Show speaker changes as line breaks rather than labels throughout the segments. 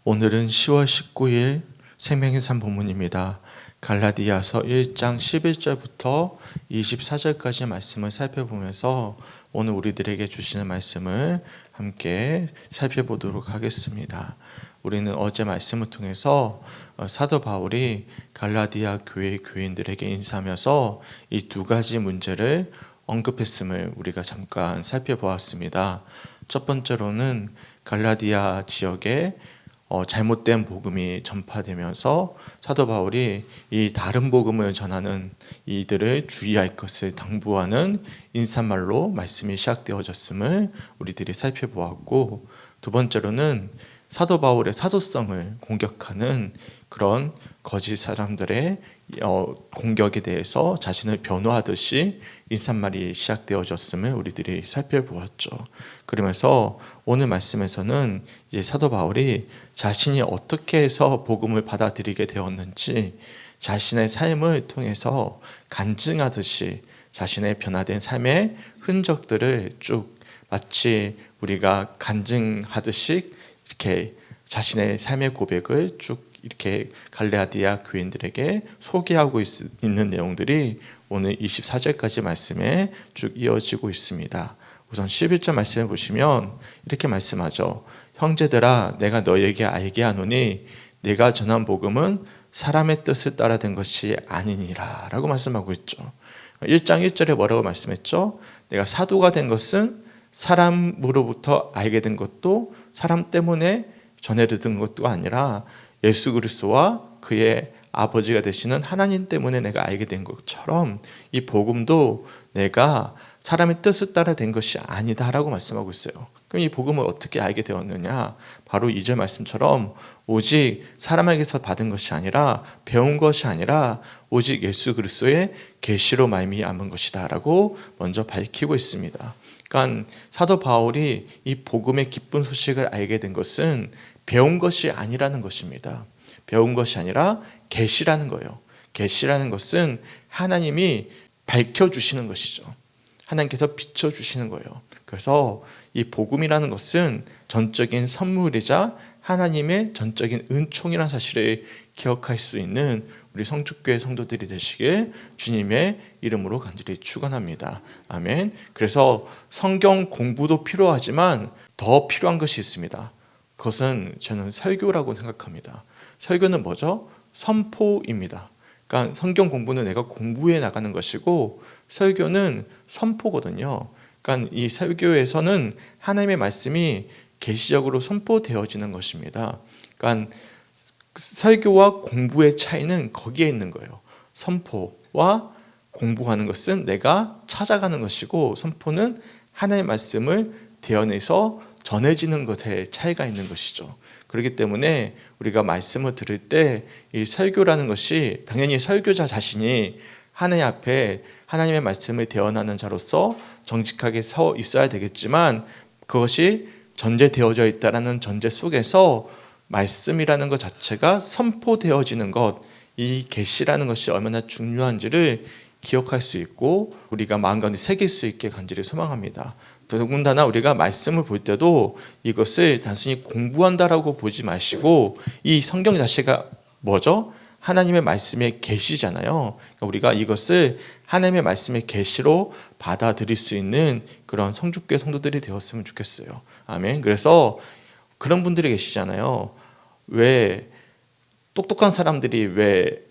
오늘은 10월 19일 생명의 삶 본문입니다. 갈라디아서 1장 11절부터 24절까지 말씀을 살펴보면서 오늘 우리들에게 주시는 말씀을 함께 살펴보도록 하겠습니다. 우리는 어제 말씀을 통해서 사도 바울이 갈라디아 교회 교인들에게 인사하면서 이 두 가지 문제를 언급했음을 우리가 잠깐 살펴보았습니다. 첫 번째로는 갈라디아 지역에 잘못된 복음이 전파되면서 사도 바울이 이 다른 복음을 전하는 이들을 주의할 것을 당부하는 인사말로 말씀이 시작되어졌음을 우리들이 살펴보았고, 두 번째로는 사도 바울의 사도성을 공격하는 그런 거짓 사람들의 공격에 대해서 자신을 변호하듯이 인사말이 시작되어졌음을 우리들이 살펴보았죠. 그러면서 오늘 말씀에서는 이제 사도 바울이 자신이 어떻게 해서 복음을 받아들이게 되었는지 자신의 삶을 통해서 간증하듯이 자신의 변화된 삶의 흔적들을 쭉 마치 우리가 간증하듯이 이렇게 자신의 삶의 고백을 쭉 이렇게 갈라디아 교인들에게 소개하고 있는 내용들이 오늘 24절까지 말씀에 쭉 이어지고 있습니다. 우선 11절 말씀을 보시면 이렇게 말씀하죠. 형제들아, 내가 너희에게 알게 하노니 내가 전한 복음은 사람의 뜻을 따라 된 것이 아니니라 라고 말씀하고 있죠. 1장 1절에 뭐라고 말씀했죠? 내가 사도가 된 것은 사람으로부터 알게 된 것도 사람 때문에 전해 듣은 것도 아니라 예수 그리스도와 그의 아버지가 되시는 하나님 때문에 내가 알게 된 것처럼 이 복음도 내가 사람의 뜻을 따라 된 것이 아니다라고 말씀하고 있어요. 그럼 이 복음을 어떻게 알게 되었느냐? 바로 2절 말씀처럼 오직 사람에게서 받은 것이 아니라 배운 것이 아니라 오직 예수 그리스도의 계시로 말미암은 것이다라고 먼저 밝히고 있습니다. 그러니까 사도 바울이 이 복음의 기쁜 소식을 알게 된 것은 배운 것이 아니라는 것입니다. 배운 것이 아니라 계시라는 거예요. 계시라는 것은 하나님이 밝혀주시는 것이죠. 하나님께서 비춰주시는 거예요. 그래서 이 복음이라는 것은 전적인 선물이자 하나님의 전적인 은총이라는 사실을 기억할 수 있는 우리 성축교회 성도들이 되시길 주님의 이름으로 간절히 축원합니다. 아멘. 그래서 성경 공부도 필요하지만 더 필요한 것이 있습니다. 그것은 저는 설교라고 생각합니다. 설교는 뭐죠? 선포입니다. 그러니까 성경 공부는 내가 공부해 나가는 것이고 설교는 선포거든요. 그러니까 이 설교에서는 하나님의 말씀이 계시적으로 선포되어지는 것입니다. 그러니까 설교와 공부의 차이는 거기에 있는 거예요. 선포와 공부하는 것은 내가 찾아가는 것이고 선포는 하나님의 말씀을 대언해서 전해지는 것에 차이가 있는 것이죠. 그렇기 때문에 우리가 말씀을 들을 때 이 설교라는 것이 당연히 설교자 자신이 하나님 앞에 하나님의 말씀을 대언하는 자로서 정직하게 서 있어야 되겠지만 그것이 전제되어져 있다라는 전제 속에서 말씀이라는 것 자체가 선포되어지는 것, 이 계시라는 것이 얼마나 중요한지를 기억할 수 있고 우리가 마음 가운데 새길 수 있게 간절히 소망합니다. 더군다나 우리가 말씀을 볼 때도 이것을 단순히 공부한다라고 보지 마시고 이 성경 자체가 뭐죠? 하나님의 말씀의 계시잖아요. 그러니까 우리가 이것을 하나님의 말씀의 계시로 받아들일 수 있는 그런 성축교회 성도들이 되었으면 좋겠어요. 아멘. 그래서 그런 분들이 계시잖아요. 왜 똑똑한 사람들이 왜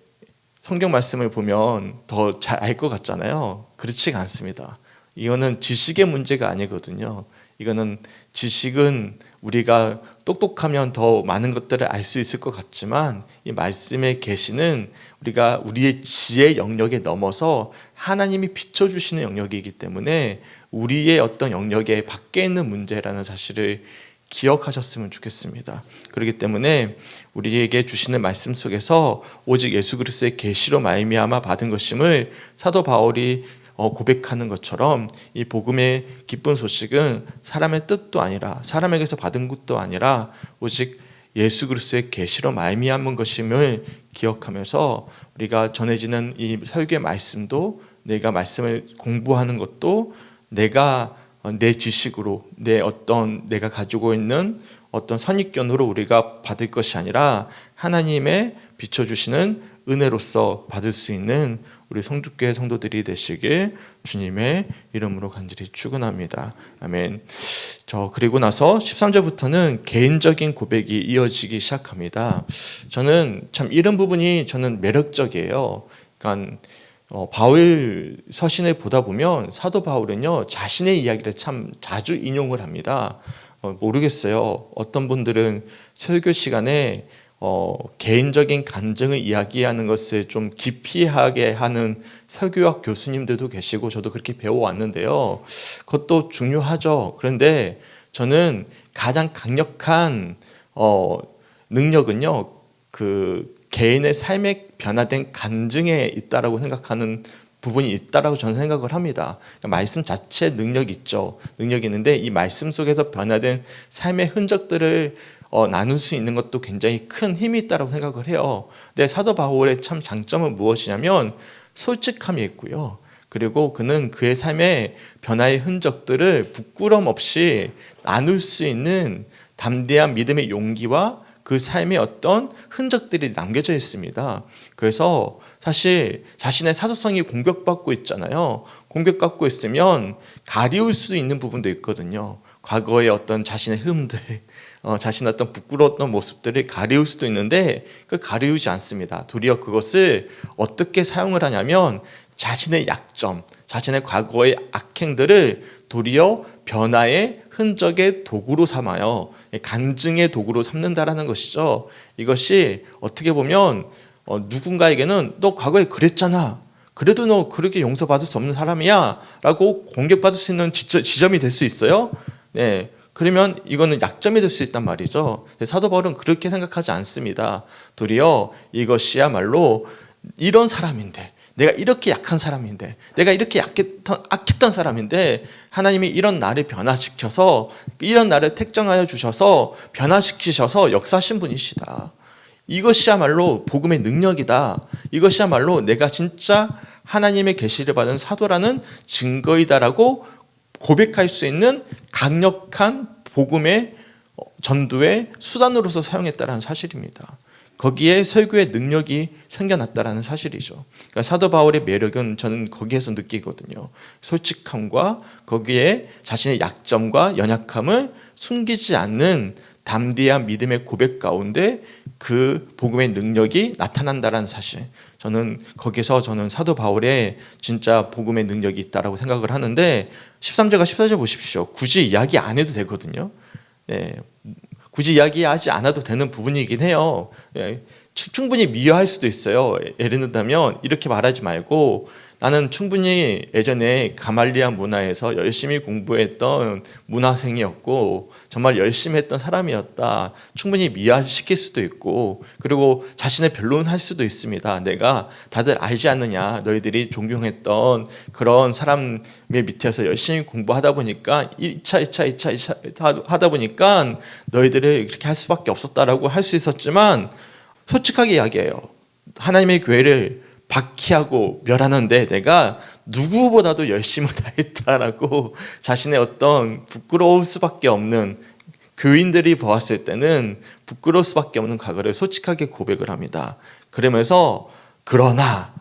성경 말씀을 보면 더 잘 알 것 같잖아요. 그렇지가 않습니다. 이거는 지식의 문제가 아니거든요. 이거는 지식은 우리가 똑똑하면 더 많은 것들을 알 수 있을 것 같지만 이 말씀의 계시는 우리가 우리의 지혜 영역에 넘어서 하나님이 비춰주시는 영역이기 때문에 우리의 어떤 영역에 밖에 있는 문제라는 사실을 기억하셨으면 좋겠습니다. 그렇기 때문에 우리에게 주시는 말씀 속에서 오직 예수 그리스도의 계시로 말미암아 받은 것임을 사도 바울이 고백하는 것처럼 이 복음의 기쁜 소식은 사람의 뜻도 아니라 사람에게서 받은 것도 아니라 오직 예수 그리스도의 계시로 말미암은 것임을 기억하면서 우리가 전해지는 이 설교의 말씀도 내가 말씀을 공부하는 것도 내가 내 지식으로 내가 가지고 있는 어떤 선입견으로 우리가 받을 것이 아니라 하나님의 비춰주시는 은혜로서 받을 수 있는 우리 성주교회 성도들이 되시길 주님의 이름으로 간절히 축원합니다. 아멘. 그리고 나서 13절부터는 개인적인 고백이 이어지기 시작합니다. 저는 참 이런 부분이 저는 매력적이에요. 그러니까 바울 서신을 보다 보면 사도 바울은요 자신의 이야기를 참 자주 인용을 합니다. 모르겠어요. 어떤 분들은 설교 시간에 개인적인 간증을 이야기하는 것을 좀 기피하게 하는 설교학 교수님들도 계시고 저도 그렇게 배워왔는데요. 그것도 중요하죠. 그런데 저는 가장 강력한 능력은요, 그 개인의 삶에 변화된 간증에 있다라고 생각하는 부분이 있다라고 저는 생각을 합니다. 그러니까 말씀 자체 능력이 있죠. 능력이 있는데 이 말씀 속에서 변화된 삶의 흔적들을 나눌 수 있는 것도 굉장히 큰 힘이 있다고 생각을 해요. 근데 사도 바울의 참 장점은 무엇이냐면 솔직함이 있고요. 그리고 그는 그의 삶의 변화의 흔적들을 부끄럼 없이 나눌 수 있는 담대한 믿음의 용기와 그 삶의 어떤 흔적들이 남겨져 있습니다. 그래서 사실 자신의 사도성이 공격받고 있잖아요. 공격받고 있으면 가리울 수 있는 부분도 있거든요. 과거의 어떤 자신의 흠들, 자신의 어떤 부끄러웠던 모습들을 가리울 수도 있는데 그 가리우지 않습니다. 도리어 그것을 어떻게 사용을 하냐면 자신의 약점, 자신의 과거의 악행들을 도리어 변화의 흔적의 도구로 삼아요. 간증의 도구로 삼는다라는 것이죠. 이것이 어떻게 보면 누군가에게는 너 과거에 그랬잖아. 그래도 너 그렇게 용서받을 수 없는 사람이야 라고 공격받을 수 있는 지점이 될 수 있어요. 네, 그러면 이거는 약점이 될 수 있단 말이죠. 사도 바울은 그렇게 생각하지 않습니다. 도리어 이것이야말로 이런 사람인데, 내가 이렇게 약한 사람인데, 내가 이렇게 악했던 사람인데 하나님이 이런 나를 변화시켜서 이런 나를 택정하여 주셔서 변화시키셔서 역사하신 분이시다. 이것이야말로 복음의 능력이다. 이것이야말로 내가 진짜 하나님의 계시를 받은 사도라는 증거이다라고 고백할 수 있는 강력한 복음의 전도의 수단으로서 사용했다는 사실입니다. 거기에 설교의 능력이 생겨났다는 사실이죠. 그러니까 사도 바울의 매력은 저는 거기에서 느끼거든요. 솔직함과 거기에 자신의 약점과 연약함을 숨기지 않는 담대한 믿음의 고백 가운데 그 복음의 능력이 나타난다는 사실. 저는 거기서 사도 바울의 진짜 복음의 능력이 있다라고 생각을 하는데 13절과 14절 보십시오. 굳이 이야기 안 해도 되거든요. 네. 굳이 이야기하지 않아도 되는 부분이긴 해요. 충분히 미화할 수도 있어요. 예를 들면 이렇게 말하지 말고 나는 충분히 예전에 가말리아 문화에서 열심히 공부했던 문화생이었고 정말 열심히 했던 사람이었다. 충분히 미화시킬 수도 있고 그리고 자신의 변론할 수도 있습니다. 내가 다들 알지 않느냐. 너희들이 존경했던 그런 사람의 밑에서 열심히 공부하다 보니까 2차 하다 보니까 너희들이 그렇게 할 수밖에 없었다라고 할 수 있었지만 솔직하게 이야기해요. 하나님의 교회를 박해하고 멸하는데 내가 누구보다도 열심을 다했다라고 자신의 어떤 부끄러울 수밖에 없는 교인들이 보았을 때는 부끄러울 수밖에 없는 과거를 솔직하게 고백을 합니다. 그러면서 그러나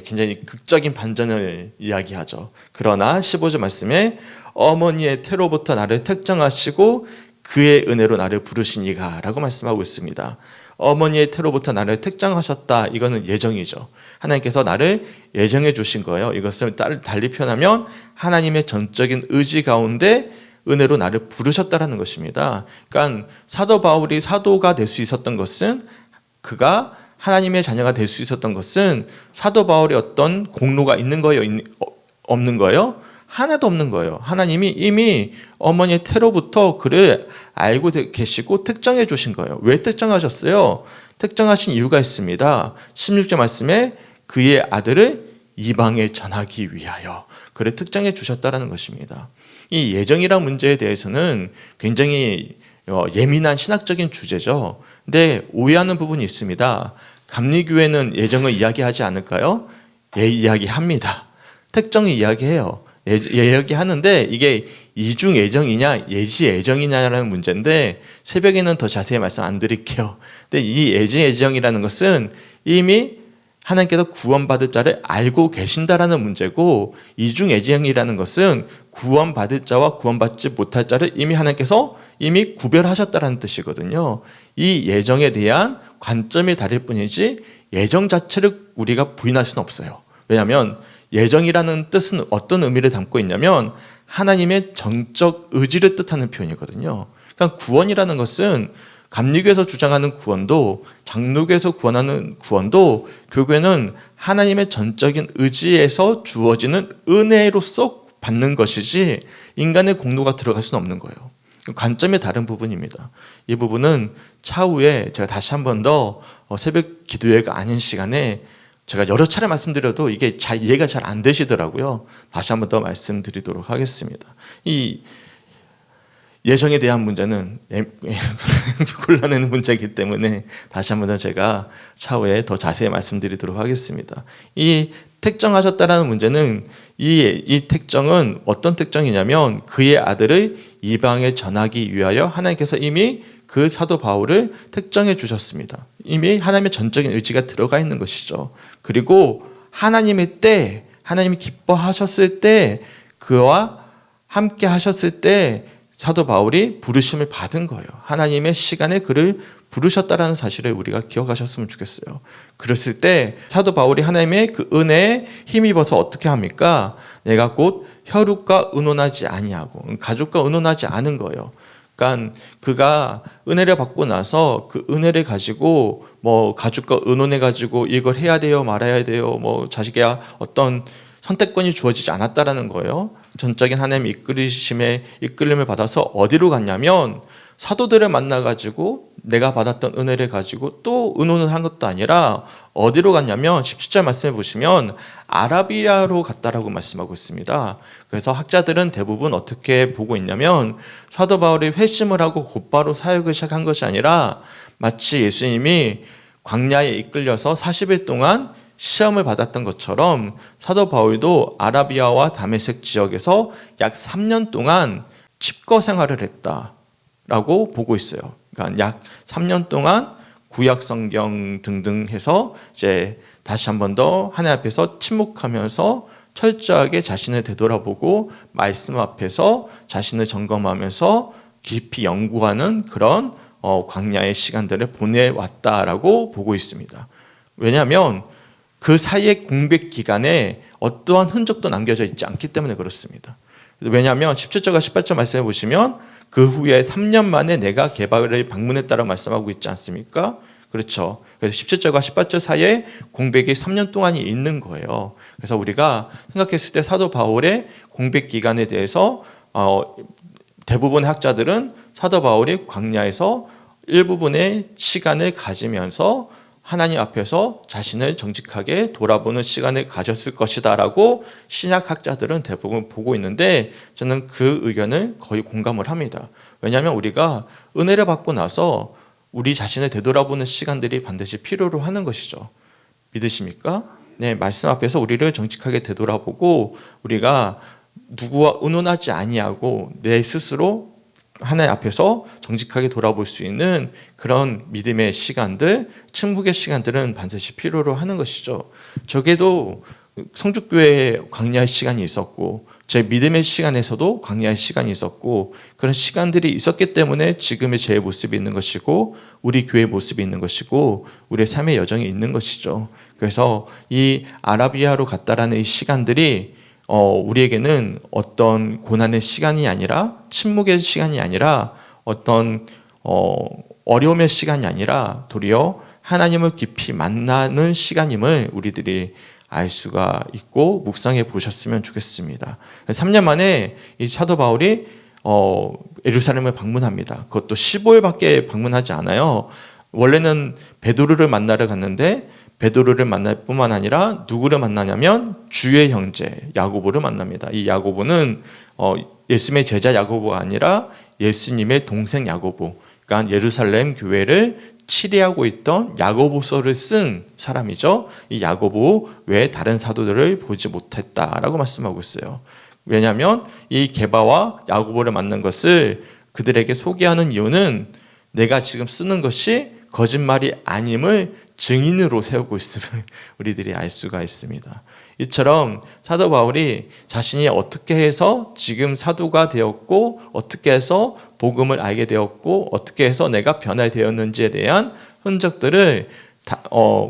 굉장히 극적인 반전을 이야기하죠. 그러나 15절 말씀에 어머니의 태로부터 나를 택정하시고 그의 은혜로 나를 부르시니가 라고 말씀하고 있습니다. 어머니의 태로부터 나를 택정하셨다. 이거는 예정이죠. 하나님께서 나를 예정해 주신 거예요. 이것을 달리 표현하면 하나님의 전적인 의지 가운데 은혜로 나를 부르셨다라는 것입니다. 그러니까 사도 바울이 사도가 될 수 있었던 것은 그가 하나님의 자녀가 될 수 있었던 것은 사도 바울의 어떤 공로가 있는 거예요? 없는 거예요? 하나도 없는 거예요. 하나님이 이미 어머니의 태로부터 그를 알고 계시고 특정해 주신 거예요. 왜 특정하셨어요? 특정하신 이유가 있습니다. 16절 말씀에 그의 아들을 이방에 전하기 위하여 그를 특정해 주셨다는 것입니다. 이 예정이란 문제에 대해서는 굉장히 예민한 신학적인 주제죠. 근데 오해하는 부분이 있습니다. 감리교회는 예정을 이야기하지 않을까요? 예, 이야기합니다. 특정을 이야기해요. 얘기하는데 이게 이중 애정이냐 예지 애정이냐라는 문제인데 새벽에는 더 자세히 말씀 안 드릴게요. 근데 이 예지 애정이라는 것은 이미 하나님께서 구원받을 자를 알고 계신다라는 문제고, 이중 애정이라는 것은 구원받을 자와 구원받지 못할 자를 이미 하나님께서 이미 구별하셨다라는 뜻이거든요. 이 예정에 대한 관점이 다를 뿐이지 예정 자체를 우리가 부인할 수는 없어요. 왜냐하면 예정이라는 뜻은 어떤 의미를 담고 있냐면 하나님의 정적 의지를 뜻하는 표현이거든요. 그러니까 구원이라는 것은 감리교에서 주장하는 구원도, 장로교에서 구원하는 구원도 교회는 하나님의 전적인 의지에서 주어지는 은혜로서 받는 것이지 인간의 공로가 들어갈 수는 없는 거예요. 관점이 다른 부분입니다. 이 부분은 차후에 제가 다시 한 번 더 새벽 기도회가 아닌 시간에 제가 여러 차례 말씀드려도 이게 잘 이해가 잘 안 되시더라고요. 다시 한 번 더 말씀드리도록 하겠습니다. 이 예정에 대한 문제는 곤란한 문제이기 때문에 다시 한 번 더 제가 차후에 더 자세히 말씀드리도록 하겠습니다. 이 택정하셨다라는 문제는 이 택정은 어떤 택정이냐면 그의 아들을 이방에 전하기 위하여 하나님께서 이미 그 사도 바울을 택정해 주셨습니다. 이미 하나님의 전적인 의지가 들어가 있는 것이죠. 그리고 하나님의 때, 하나님이 기뻐하셨을 때, 그와 함께 하셨을 때 사도 바울이 부르심을 받은 거예요. 하나님의 시간에 그를 부르셨다라는 사실을 우리가 기억하셨으면 좋겠어요. 그랬을 때 사도 바울이 하나님의 그 은혜에 힘입어서 어떻게 합니까? 내가 곧 혈육과 의논하지 아니하고, 가족과 의논하지 않은 거예요. 그러니까 그가 은혜를 받고 나서 그 은혜를 가지고 뭐 가족과 의논해 가지고 이걸 해야 돼요, 말아야 돼요, 뭐 자식의 어떤 선택권이 주어지지 않았다라는 거예요. 전적인 하나님의 이끌림을 받아서 어디로 갔냐면 사도들을 만나가지고 내가 받았던 은혜를 가지고 또 의논을 한 것도 아니라 어디로 갔냐면 17절 말씀해 보시면 아라비아로 갔다라고 말씀하고 있습니다. 그래서 학자들은 대부분 어떻게 보고 있냐면 사도 바울이 회심을 하고 곧바로 사역을 시작한 것이 아니라 마치 예수님이 광야에 이끌려서 40일 동안 시험을 받았던 것처럼 사도 바울도 아라비아와 다메섹 지역에서 약 3년 동안 칩거 생활을 했다라고 보고 있어요. 그러니까 약 3년 동안 구약 성경 등등 해서 이제 다시 한 번 더 하나님 앞에서 침묵하면서 철저하게 자신을 되돌아보고 말씀 앞에서 자신을 점검하면서 깊이 연구하는 그런 광야의 시간들을 보내왔다라고 보고 있습니다. 왜냐하면 그 사이의 공백 기간에 어떠한 흔적도 남겨져 있지 않기 때문에 그렇습니다. 왜냐하면 17절과 18절 말씀해 보시면 그 후에 3년 만에 내가 게바를 방문했다라고 말씀하고 있지 않습니까? 그렇죠. 그래서 17절과 18절 사이에 공백이 3년 동안이 있는 거예요. 그래서 우리가 생각했을 때 사도 바울의 공백 기간에 대해서 대부분의 학자들은 사도 바울이 광야에서 일부분의 시간을 가지면서 하나님 앞에서 자신을 정직하게 돌아보는 시간을 가졌을 것이다 라고 신약학자들은 대부분 보고 있는데 저는 그 의견을 거의 공감을 합니다. 왜냐하면 우리가 은혜를 받고 나서 우리 자신을 되돌아보는 시간들이 반드시 필요로 하는 것이죠. 믿으십니까? 네, 말씀 앞에서 우리를 정직하게 되돌아보고 우리가 누구와 의논하지 아니하고 내 스스로 하나님 앞에서 정직하게 돌아볼 수 있는 그런 믿음의 시간들, 침묵의 시간들은 반드시 필요로 하는 것이죠. 저게도 성죽교회에 광야의 시간이 있었고 제 믿음의 시간에서도 광야의 시간이 있었고 그런 시간들이 있었기 때문에 지금의 제 모습이 있는 것이고 우리 교회의 모습이 있는 것이고 우리의 삶의 여정이 있는 것이죠. 그래서 이 아라비아로 갔다라는 이 시간들이 우리에게는 어떤 고난의 시간이 아니라 침묵의 시간이 아니라 어떤 어려움의 시간이 아니라 도리어 하나님을 깊이 만나는 시간임을 우리들이 알 수가 있고 묵상해 보셨으면 좋겠습니다. 3년 만에 이 사도 바울이 예루살렘을 방문합니다. 그것도 15일밖에 방문하지 않아요. 원래는 베드로를 만나러 갔는데 베드로를 만날 뿐만 아니라 누구를 만나냐면 주의 형제 야고보를 만납니다. 이 야고보는 예수님의 제자 야고보가 아니라 예수님의 동생 야고보, 그러니까 예루살렘 교회를 치리하고 있던 야고보서를 쓴 사람이죠. 이 야고보 외에 다른 사도들을 보지 못했다라고 말씀하고 있어요. 왜냐하면 이 게바와 야고보를 만난 것을 그들에게 소개하는 이유는 내가 지금 쓰는 것이 거짓말이 아님을 증인으로 세우고 있음을 우리들이 알 수가 있습니다. 이처럼 사도 바울이 자신이 어떻게 해서 지금 사도가 되었고, 어떻게 해서 복음을 알게 되었고, 어떻게 해서 내가 변화되었는지에 대한 흔적들을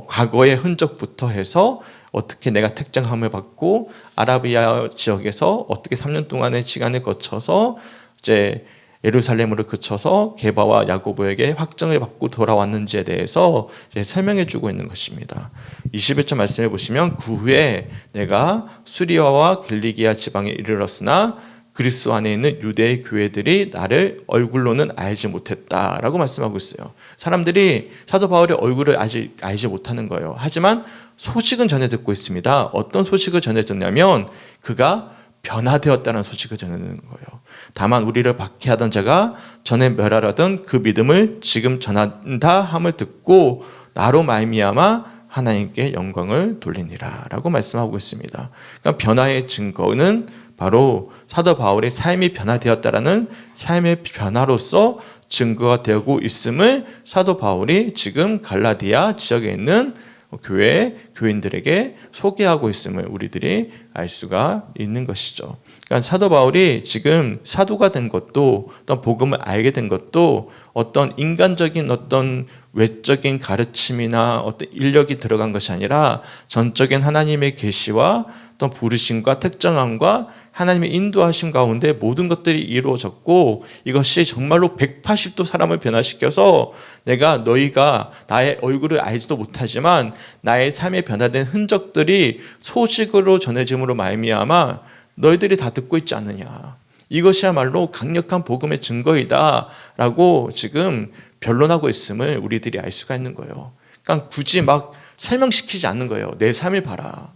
과거의 흔적부터 해서 어떻게 내가 택정함을 받고 아라비아 지역에서 어떻게 3년 동안의 시간을 거쳐서 이제 예루살렘으로 그쳐서 게바와 야고보에게 확정을 받고 돌아왔는지에 대해서 이제 설명해 주고 있는 것입니다. 21절 말씀을 보시면 그 후에 내가 수리아와 길리기아 지방에 이르렀으나 그리스도 안에 있는 유대의 교회들이 나를 얼굴로는 알지 못했다라고 말씀하고 있어요. 사람들이 사도 바울의 얼굴을 아직 알지 못하는 거예요. 하지만 소식은 전해 듣고 있습니다. 어떤 소식을 전해 듣냐면 그가 변화되었다는 소식을 전해 듣는 거예요. 다만 우리를 박해하던 자가 전에 멸하려던 그 믿음을 지금 전한다 함을 듣고 나로 말미암아 하나님께 영광을 돌리니라라고 말씀하고 있습니다. 그러니까 변화의 증거는 바로 사도 바울의 삶이 변화되었다라는 삶의 변화로서 증거가 되고 있음을 사도 바울이 지금 갈라디아 지역에 있는 교회 교인들에게 소개하고 있음을 우리들이 알 수가 있는 것이죠. 그러니까 사도 바울이 지금 사도가 된 것도 어떤 복음을 알게 된 것도 어떤 인간적인 어떤 외적인 가르침이나 어떤 인력이 들어간 것이 아니라 전적인 하나님의 계시와 어떤 부르심과 특정함과 하나님의 인도하심 가운데 모든 것들이 이루어졌고 이것이 정말로 180도 사람을 변화시켜서 내가 너희가 나의 얼굴을 알지도 못하지만 나의 삶에 변화된 흔적들이 소식으로 전해짐으로 말미암아 너희들이 다 듣고 있지 않느냐. 이것이야말로 강력한 복음의 증거이다라고 지금 변론하고 있음을 우리들이 알 수가 있는 거예요. 그러니까 굳이 막 설명시키지 않는 거예요. 내 삶을 봐라.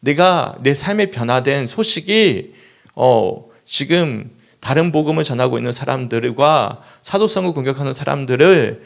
내가 내 삶에 변화된 소식이 지금 다른 복음을 전하고 있는 사람들과 사도성을 공격하는 사람들을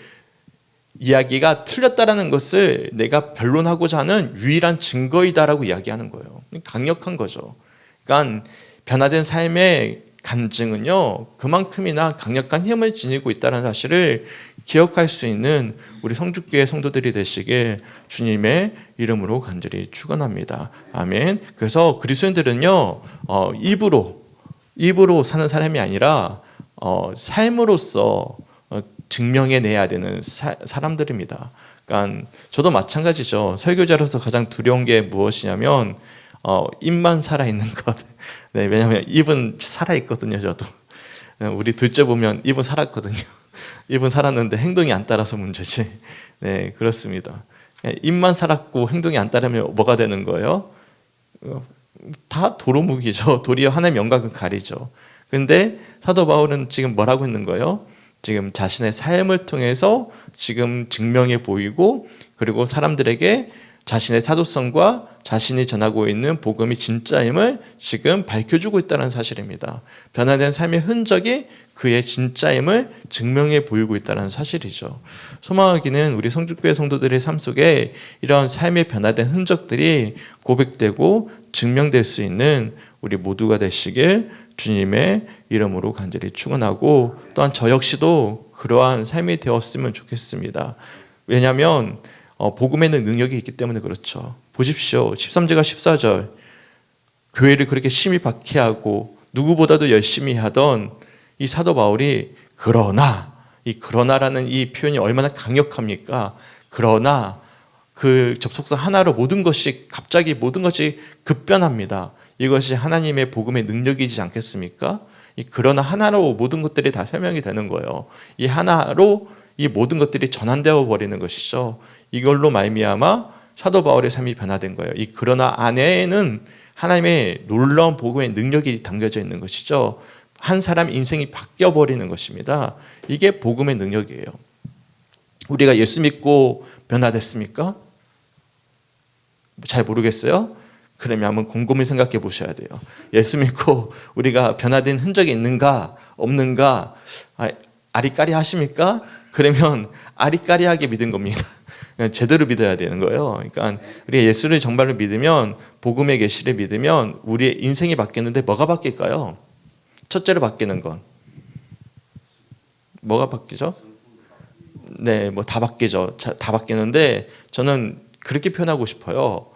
이야기가 틀렸다라는 것을 내가 변론하고자 하는 유일한 증거이다라고 이야기하는 거예요. 강력한 거죠. 그러니까 변화된 삶의 간증은요 그만큼이나 강력한 힘을 지니고 있다는 사실을 기억할 수 있는 우리 성주교회 성도들이 되시길 주님의 이름으로 간절히 축원합니다. 아멘. 그래서 그리스도인들은요 입으로 사는 사람이 아니라 삶으로서 증명해내야 되는 사람들입니다. 그러니까 저도 마찬가지죠. 설교자로서 가장 두려운 게 무엇이냐면 입만 살아있는 것. 네, 왜냐하면 입은 살아있거든요. 저도 우리 둘째 보면 입은 살았거든요. 입은 살았는데 행동이 안 따라서 문제지. 네, 그렇습니다. 입만 살았고 행동이 안 따르면 뭐가 되는 거예요? 다 도루묵이죠. 도리어 하나님의 영광을 가리죠. 그런데 사도 바울은 지금 뭐라고 있는 거예요? 지금 자신의 삶을 통해서 지금 증명해 보이고 그리고 사람들에게 자신의 사도성과 자신이 전하고 있는 복음이 진짜임을 지금 밝혀주고 있다는 사실입니다. 변화된 삶의 흔적이 그의 진짜임을 증명해 보이고 있다는 사실이죠. 소망하기는 우리 성주교회 성도들의 삶 속에 이런 삶의 변화된 흔적들이 고백되고 증명될 수 있는 우리 모두가 되시길 주님의 이름으로 간절히 축원하고 또한 저 역시도 그러한 삶이 되었으면 좋겠습니다. 왜냐하면 복음에는 능력이 있기 때문에 그렇죠. 보십시오. 13절과 14절 교회를 그렇게 심히 박해하고 누구보다도 열심히 하던 이 사도 바울이 그러나 이 그러나라는 이 표현이 얼마나 강력합니까? 그러나 그 접속사 하나로 모든 것이 갑자기 모든 것이 급변합니다. 이것이 하나님의 복음의 능력이지 않겠습니까? 이 그러나 하나로 모든 것들이 다 설명이 되는 거예요. 이 하나로 이 모든 것들이 전환되어 버리는 것이죠. 이걸로 말미암아 사도 바울의 삶이 변화된 거예요. 이 그러나 안에는 하나님의 놀라운 복음의 능력이 담겨져 있는 것이죠. 한 사람 인생이 바뀌어 버리는 것입니다. 이게 복음의 능력이에요. 우리가 예수 믿고 변화됐습니까? 잘 모르겠어요. 그러면 한번 곰곰이 생각해 보셔야 돼요. 예수 믿고 우리가 변화된 흔적이 있는가 없는가 아리까리 하십니까? 그러면 아리까리하게 믿은 겁니다. 제대로 믿어야 되는 거예요. 그러니까 우리가 예수를 정말로 믿으면 복음의 계시를 믿으면 우리의 인생이 바뀌는데 뭐가 바뀔까요? 첫째로 바뀌는 건 뭐가 바뀌죠? 네, 뭐 다 바뀌죠. 다 바뀌는데 저는 그렇게 표현하고 싶어요.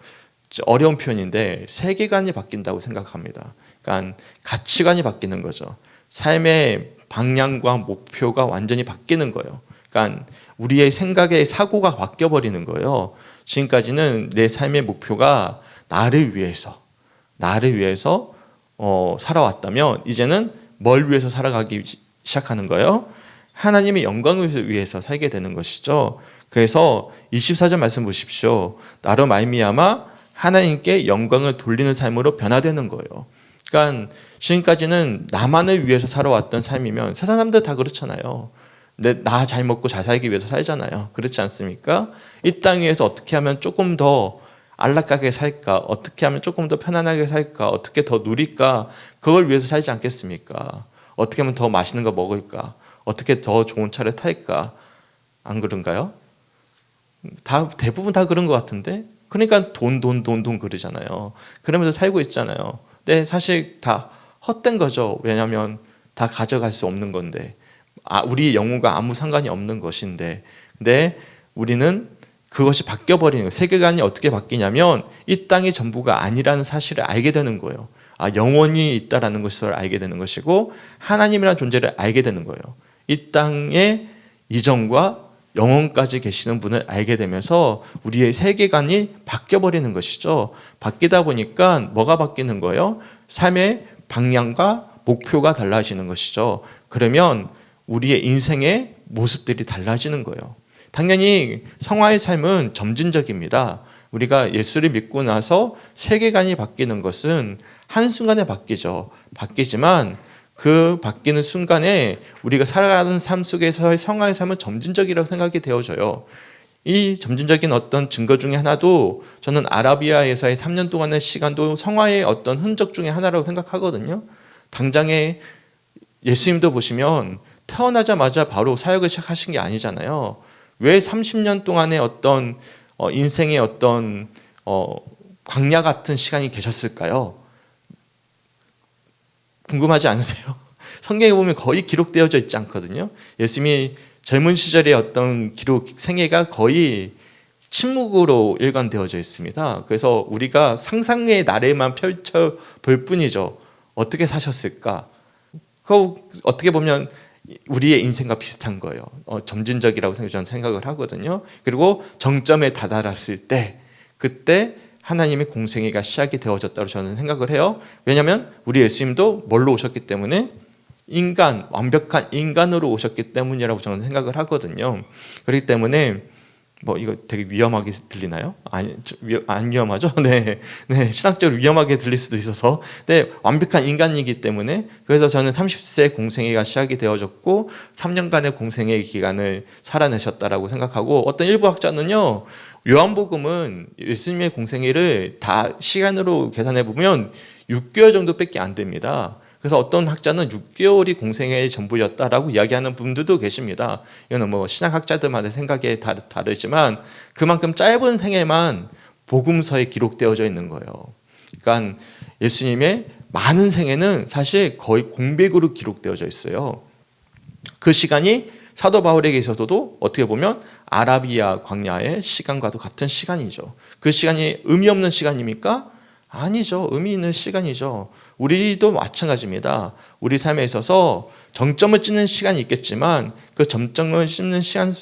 어려운 표현인데 세계관이 바뀐다고 생각합니다. 그러니까 가치관이 바뀌는 거죠. 삶의 방향과 목표가 완전히 바뀌는 거예요. 그러니까 우리의 생각의 사고가 바뀌어 버리는 거예요. 지금까지는 내 삶의 목표가 나를 위해서 살아왔다면 이제는 뭘 위해서 살아가기 시작하는 거예요? 하나님의 영광을 위해서 살게 되는 것이죠. 그래서 24절 말씀 보십시오. 나로 말미암아 하나님께 영광을 돌리는 삶으로 변화되는 거예요. 그러니까 지금까지는 나만을 위해서 살아왔던 삶이면 세상 사람들 다 그렇잖아요. 나 잘 먹고 잘 살기 위해서 살잖아요. 그렇지 않습니까? 이 땅 위에서 어떻게 하면 조금 더 안락하게 살까? 어떻게 하면 조금 더 편안하게 살까? 어떻게 더 누릴까? 그걸 위해서 살지 않겠습니까? 어떻게 하면 더 맛있는 거 먹을까? 어떻게 더 좋은 차를 탈까? 안 그런가요? 대부분 다 그런 것 같은데? 그러니까 돈 그러잖아요. 그러면서 살고 있잖아요. 근데 사실 다 헛된 거죠. 왜냐하면 다 가져갈 수 없는 건데. 우리 영혼과 아무 상관이 없는 것인데. 근데 우리는 그것이 바뀌어버리는 거예요. 세계관이 어떻게 바뀌냐면 이 땅이 전부가 아니라는 사실을 알게 되는 거예요. 영원히 있다라는 것을 알게 되는 것이고 하나님이라는 존재를 알게 되는 거예요. 이 땅의 이전과 영원까지 계시는 분을 알게 되면서 우리의 세계관이 바뀌어버리는 것이죠. 바뀌다 보니까 뭐가 바뀌는 거예요? 삶의 방향과 목표가 달라지는 것이죠. 그러면 우리의 인생의 모습들이 달라지는 거예요. 당연히 성화의 삶은 점진적입니다. 우리가 예수를 믿고 나서 세계관이 바뀌는 것은 한순간에 바뀌죠. 바뀌지만 그 바뀌는 순간에 우리가 살아가는 삶 속에서의 성화의 삶은 점진적이라고 생각이 되어져요. 이 점진적인 어떤 증거 중에 하나도 저는 아라비아에서의 3년 동안의 시간도 성화의 어떤 흔적 중에 하나라고 생각하거든요. 당장에 예수님도 보시면 태어나자마자 바로 사역을 시작하신 게 아니잖아요. 왜 30년 동안의 어떤 인생의 어떤 광야 같은 시간이 계셨을까요? 궁금하지 않으세요? 성경에 보면 거의 기록되어져 있지 않거든요. 예수님이 젊은 시절의 어떤 기록 생애가 거의 침묵으로 일관되어져 있습니다. 그래서 우리가 상상의 나래만 펼쳐 볼 뿐이죠. 어떻게 사셨을까? 그거 어떻게 보면 우리의 인생과 비슷한 거예요. 점진적이라고 저는 생각을 하거든요. 그리고 정점에 다다랐을 때 그때 하나님의 공생애가 시작이 되어졌다고 저는 생각을 해요. 왜냐하면 우리 예수님도 뭘로 오셨기 때문에 완벽한 인간으로 오셨기 때문이라고 저는 생각을 하거든요. 그렇기 때문에 이거 되게 위험하게 들리나요? 안 위험하죠? 네, 신학적으로 위험하게 들릴 수도 있어서. 네, 완벽한 인간이기 때문에 그래서 저는 30세 공생애가 시작이 되어졌고 3년간의 공생애 기간을 살아내셨다라고 생각하고 어떤 일부 학자는요. 요한복음은 예수님의 공생애를 다 시간으로 계산해 보면 6개월 정도밖에 안 됩니다. 그래서 어떤 학자는 6개월이 공생애의 전부였다라고 이야기하는 분들도 계십니다. 이거는 신학학자들마다 생각이 다르지만 그만큼 짧은 생애만 복음서에 기록되어져 있는 거예요. 그러니까 예수님의 많은 생애는 사실 거의 공백으로 기록되어져 있어요. 그 시간이 사도 바울에게 있어서도 어떻게 보면 아라비아 광야의 시간과도 같은 시간이죠. 그 시간이 의미 없는 시간입니까? 아니죠. 의미 있는 시간이죠. 우리도 마찬가지입니다. 우리 삶에 있어서 정점을 찍는 시간이 있겠지만 그 정점을 찍는 시간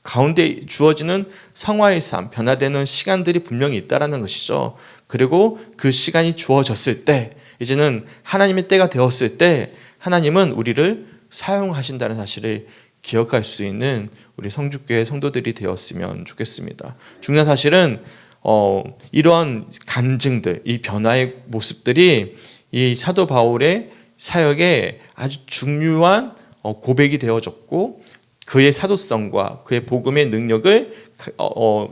가운데 주어지는 성화의 삶, 변화되는 시간들이 분명히 있다는 것이죠. 그리고 그 시간이 주어졌을 때 이제는 하나님의 때가 되었을 때 하나님은 우리를 사용하신다는 사실을 기억할 수 있는 우리 성주교회 성도들이 되었으면 좋겠습니다. 중요한 사실은 이러한 간증들, 이 변화의 모습들이 이 사도 바울의 사역에 아주 중요한 고백이 되어졌고 그의 사도성과 그의 복음의 능력을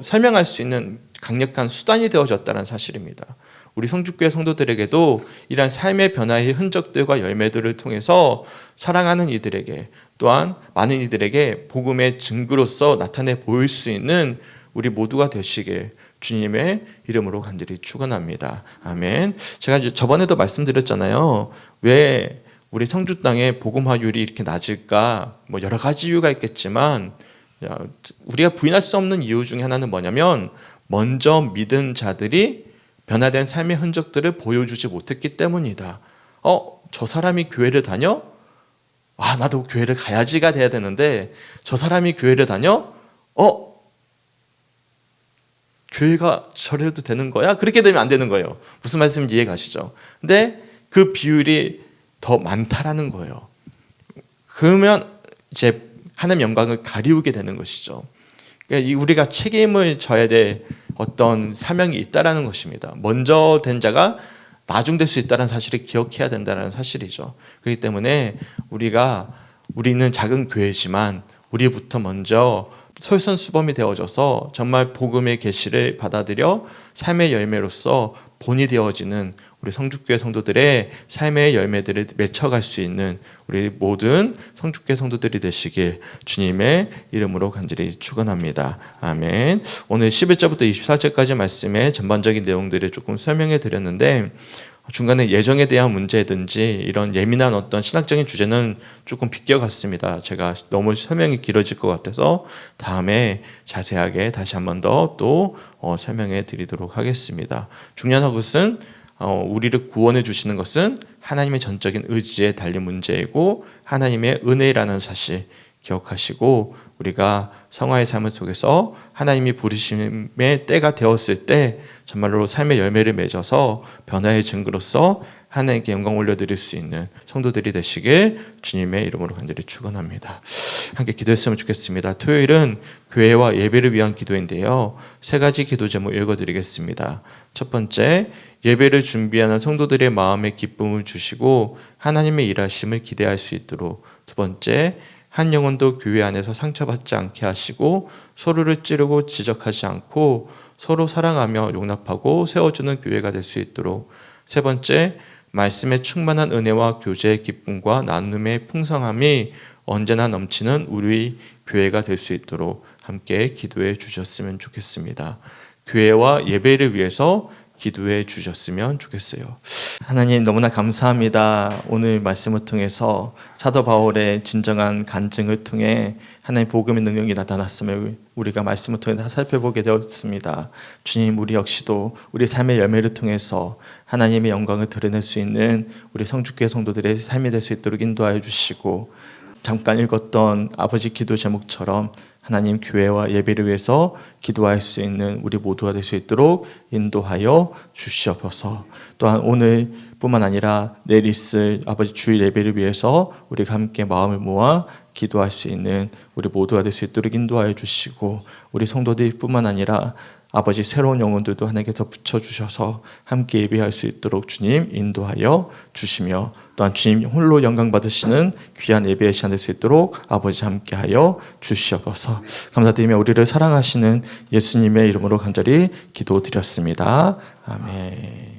설명할 수 있는 강력한 수단이 되어졌다는 사실입니다. 우리 성주교회 성도들에게도 이러한 삶의 변화의 흔적들과 열매들을 통해서 사랑하는 이들에게 또한 많은 이들에게 복음의 증거로서 나타내 보일 수 있는 우리 모두가 되시길 주님의 이름으로 간절히 축원합니다. 아멘. 제가 저번에도 말씀드렸잖아요. 왜 우리 성주 땅의 복음화율이 이렇게 낮을까? 뭐 여러 가지 이유가 있겠지만 우리가 부인할 수 없는 이유 중에 하나는 뭐냐면 먼저 믿은 자들이 변화된 삶의 흔적들을 보여주지 못했기 때문이다. 저 사람이 교회를 다녀? 나도 교회를 가야지가 돼야 되는데 저 사람이 교회를 다녀? 교회가 저래도 되는 거야? 그렇게 되면 안 되는 거예요. 무슨 말씀인지 이해 가시죠? 근데 그 비율이 더 많다라는 거예요. 그러면 이제 하나님 영광을 가리우게 되는 것이죠. 그러니까 우리가 책임을 져야 될 어떤 사명이 있다라는 것입니다. 먼저 된 자가 나중될 수 있다는 사실을 기억해야 된다는 사실이죠. 그렇기 때문에 우리는 작은 교회지만 우리부터 먼저 솔선수범이 되어져서 정말 복음의 계시를 받아들여 삶의 열매로서 본이 되어지는 우리 성주교회 성도들의 삶의 열매들을 맺혀갈 수 있는 우리 모든 성주교회 성도들이 되시길 주님의 이름으로 간절히 축원합니다. 아멘. 오늘 11절부터 24절까지 말씀의 전반적인 내용들을 조금 설명해 드렸는데 중간에 예정에 대한 문제든지 이런 예민한 어떤 신학적인 주제는 조금 비껴갔습니다. 제가 너무 설명이 길어질 것 같아서 다음에 자세하게 다시 한 번 더 또 설명해 드리도록 하겠습니다. 중요한 것은 우리를 구원해 주시는 것은 하나님의 전적인 의지에 달린 문제이고 하나님의 은혜라는 사실 기억하시고 우리가 성화의 삶을 속에서 하나님이 부르심의 때가 되었을 때 정말로 삶의 열매를 맺어서 변화의 증거로서 하나님께 영광 올려드릴 수 있는 성도들이 되시길 주님의 이름으로 간절히 축원합니다. 함께 기도했으면 좋겠습니다. 토요일은 교회와 예배를 위한 기도인데요. 3가지 기도 제목 읽어드리겠습니다. 첫 번째, 예배를 준비하는 성도들의 마음에 기쁨을 주시고 하나님의 일하심을 기대할 수 있도록. 두 번째, 한 영혼도 교회 안에서 상처받지 않게 하시고 서로를 찌르고 지적하지 않고 서로 사랑하며 용납하고 세워주는 교회가 될 수 있도록. 세 번째, 말씀의 충만한 은혜와 교제의 기쁨과 나눔의 풍성함이 언제나 넘치는 우리 교회가 될 수 있도록 함께 기도해 주셨으면 좋겠습니다. 교회와 예배를 위해서 기도해 주셨으면 좋겠어요. 하나님 너무나 감사합니다. 오늘 말씀을 통해서 사도 바울의 진정한 간증을 통해 하나님 복음의 능력이 나타났음을 우리가 말씀을 통해 살펴보게 되었습니다. 주님, 우리 역시도 우리 삶의 열매를 통해서 하나님의 영광을 드러낼 수 있는 우리 성주교회 성도들의 삶이 될 수 있도록 인도하여 주시고 잠깐 읽었던 아버지 기도 제목처럼 하나님 교회와 예배를 위해서 기도할 수 있는 우리 모두가 될 수 있도록 인도하여 주시옵소서. 또한 오늘뿐만 아니라 내일 있을 아버지 주일 예배를 위해서 우리가 함께 마음을 모아 기도할 수 있는 우리 모두가 될 수 있도록 인도하여 주시고 우리 성도들뿐만 아니라 아버지 새로운 영혼들도 하나님께서 붙여주셔서 함께 예배할 수 있도록 주님 인도하여 주시며 또한 주님 홀로 영광 받으시는 귀한 예배의 시간 될 수 있도록 아버지 함께하여 주시옵소서. 감사드리며 우리를 사랑하시는 예수님의 이름으로 간절히 기도드렸습니다. 아멘.